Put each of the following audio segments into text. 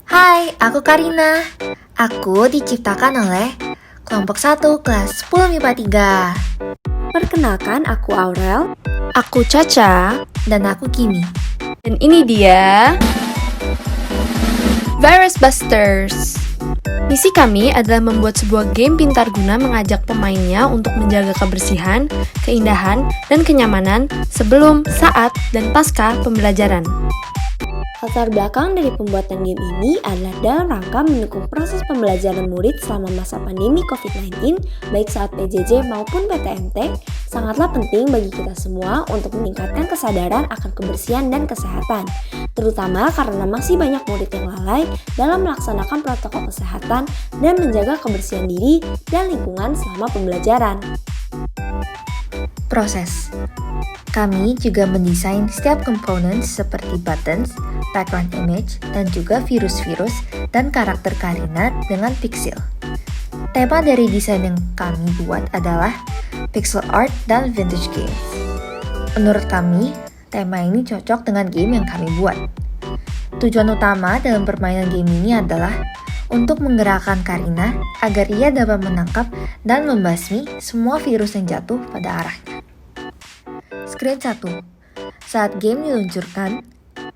Hai, aku Karina. Aku diciptakan oleh kelompok 1 kelas 10 MIPA 3. Perkenalkan, aku Aurel. Aku Caca. Dan aku Kimi. Dan ini dia Virus Busters. Misi kami adalah membuat sebuah game pintar guna mengajak pemainnya untuk menjaga kebersihan, keindahan, dan kenyamanan sebelum, saat, dan pasca pembelajaran. Latar belakang dari pembuatan game ini adalah dalam rangka mendukung proses pembelajaran murid selama masa pandemi COVID-19, baik saat PJJ maupun PTMT, sangatlah penting bagi kita semua untuk meningkatkan kesadaran akan kebersihan dan kesehatan, terutama karena masih banyak murid yang lalai dalam melaksanakan protokol kesehatan dan menjaga kebersihan diri dan lingkungan selama pembelajaran. Proses. Kami juga mendesain setiap komponen seperti buttons, background image, dan juga virus-virus dan karakter Karina dengan pixel. Tema dari desain yang kami buat adalah pixel art dan vintage games. Menurut kami, tema ini cocok dengan game yang kami buat. Tujuan utama dalam permainan game ini adalah untuk menggerakkan Karina agar ia dapat menangkap dan membasmi semua virus yang jatuh pada arahnya. Screen 1. Saat game diluncurkan,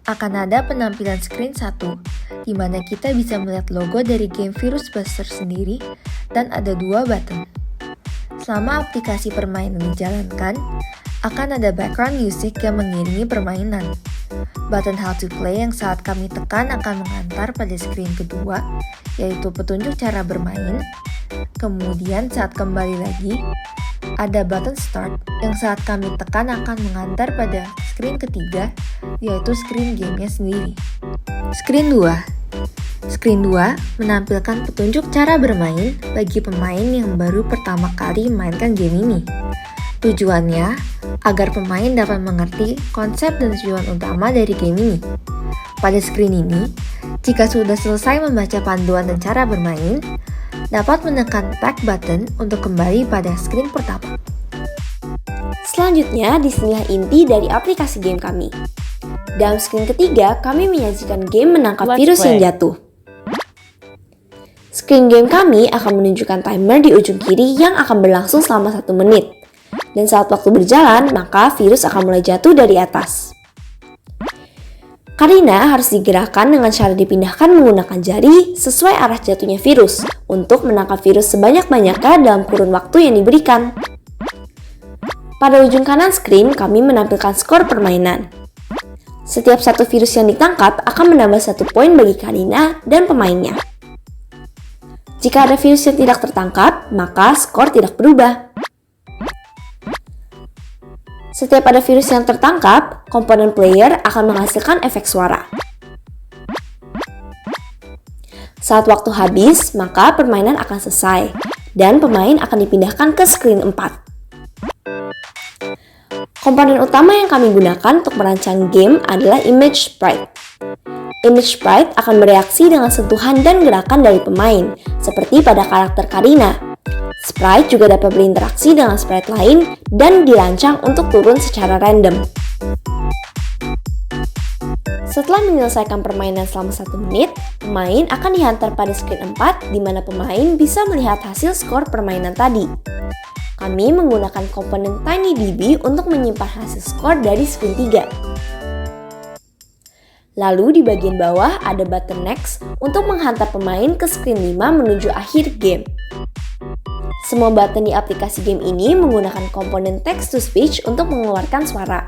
akan ada penampilan screen 1 di mana kita bisa melihat logo dari game Virus Buster sendiri dan ada 2 button. Selama aplikasi permainan dijalankan, akan ada background music yang mengiringi permainan. Button How to Play yang saat kami tekan akan mengantar pada screen kedua, yaitu petunjuk cara bermain. Kemudian saat kembali lagi, ada button Start yang saat kami tekan akan mengantar pada screen ketiga, yaitu screen gamenya sendiri. Screen 2. Screen 2 menampilkan petunjuk cara bermain bagi pemain yang baru pertama kali mainkan game ini. Tujuannya agar pemain dapat mengerti konsep dan tujuan utama dari game ini. Pada screen ini, jika sudah selesai membaca panduan dan cara bermain, dapat menekan back button untuk kembali pada screen pertama. Selanjutnya, disinilah inti dari aplikasi game kami. Dalam screen ketiga, kami menyajikan game menangkap virus yang jatuh. Screen game kami akan menunjukkan timer di ujung kiri yang akan berlangsung selama 1 menit. Dan saat waktu berjalan, maka virus akan mulai jatuh dari atas. Karina harus digerakkan dengan cara dipindahkan menggunakan jari sesuai arah jatuhnya virus untuk menangkap virus sebanyak-banyaknya dalam kurun waktu yang diberikan. Pada ujung kanan screen, kami menampilkan skor permainan. Setiap satu virus yang ditangkap akan menambah 1 poin bagi Karina dan pemainnya. Jika ada virus yang tidak tertangkap, maka skor tidak berubah. Setiap ada virus yang tertangkap, komponen player akan menghasilkan efek suara. Saat waktu habis, maka permainan akan selesai, dan pemain akan dipindahkan ke screen 4. Komponen utama yang kami gunakan untuk merancang game adalah image sprite. Image sprite akan bereaksi dengan sentuhan dan gerakan dari pemain, seperti pada karakter Karina. Sprite juga dapat berinteraksi dengan sprite lain dan dirancang untuk turun secara random. Setelah menyelesaikan permainan selama 1 menit, pemain akan dihantar pada screen 4 di mana pemain bisa melihat hasil skor permainan tadi. Kami menggunakan komponen TinyDB untuk menyimpan hasil skor dari screen 3. Lalu di bagian bawah ada button Next untuk menghantar pemain ke screen 5 menuju akhir game. Semua button di aplikasi game ini menggunakan komponen text-to-speech untuk mengeluarkan suara.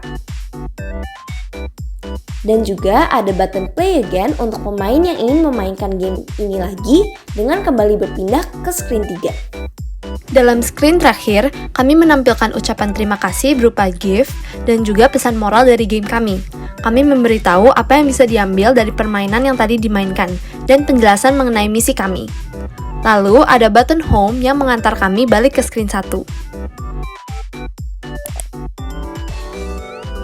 Dan juga ada button Play Again untuk pemain yang ingin memainkan game ini lagi dengan kembali berpindah ke screen 3. Dalam screen terakhir, kami menampilkan ucapan terima kasih berupa GIF dan juga pesan moral dari game kami. Kami memberitahu apa yang bisa diambil dari permainan yang tadi dimainkan dan penjelasan mengenai misi kami. Lalu ada button Home yang mengantar kami balik ke screen 1.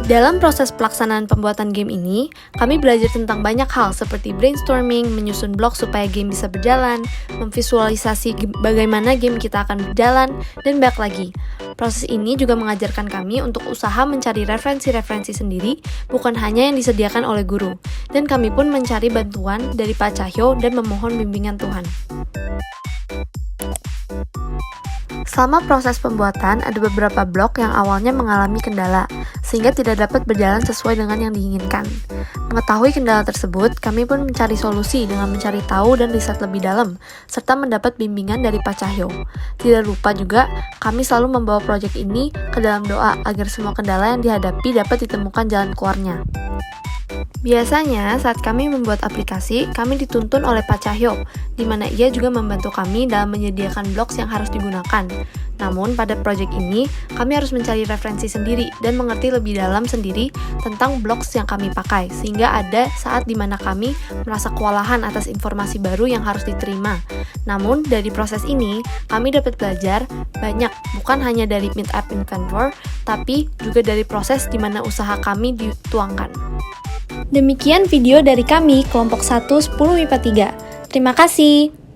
Dalam proses pelaksanaan pembuatan game ini, kami belajar tentang banyak hal seperti brainstorming, menyusun blok supaya game bisa berjalan, memvisualisasi bagaimana game kita akan berjalan, dan banyak lagi. Proses ini juga mengajarkan kami untuk usaha mencari referensi-referensi sendiri, bukan hanya yang disediakan oleh guru. Dan kami pun mencari bantuan dari Pak Cahyo dan memohon bimbingan Tuhan. Selama proses pembuatan, ada beberapa blok yang awalnya mengalami kendala, sehingga tidak dapat berjalan sesuai dengan yang diinginkan. Mengetahui kendala tersebut, kami pun mencari solusi dengan mencari tahu dan riset lebih dalam, serta mendapat bimbingan dari Pak Cahyo. Tidak lupa juga, kami selalu membawa proyek ini ke dalam doa agar semua kendala yang dihadapi dapat ditemukan jalan keluarnya. Biasanya, saat kami membuat aplikasi, kami dituntun oleh Pak Cahyo, di mana ia juga membantu kami dalam menyediakan blocks yang harus digunakan. Namun, pada proyek ini, kami harus mencari referensi sendiri dan mengerti lebih dalam sendiri tentang blocks yang kami pakai, sehingga ada saat di mana kami merasa kewalahan atas informasi baru yang harus diterima. Namun, dari proses ini, kami dapat belajar banyak, bukan hanya dari Meetup Inventor, tapi juga dari proses di mana usaha kami dituangkan. Demikian video dari kami, kelompok 1 10 MIPA 3. Terima kasih.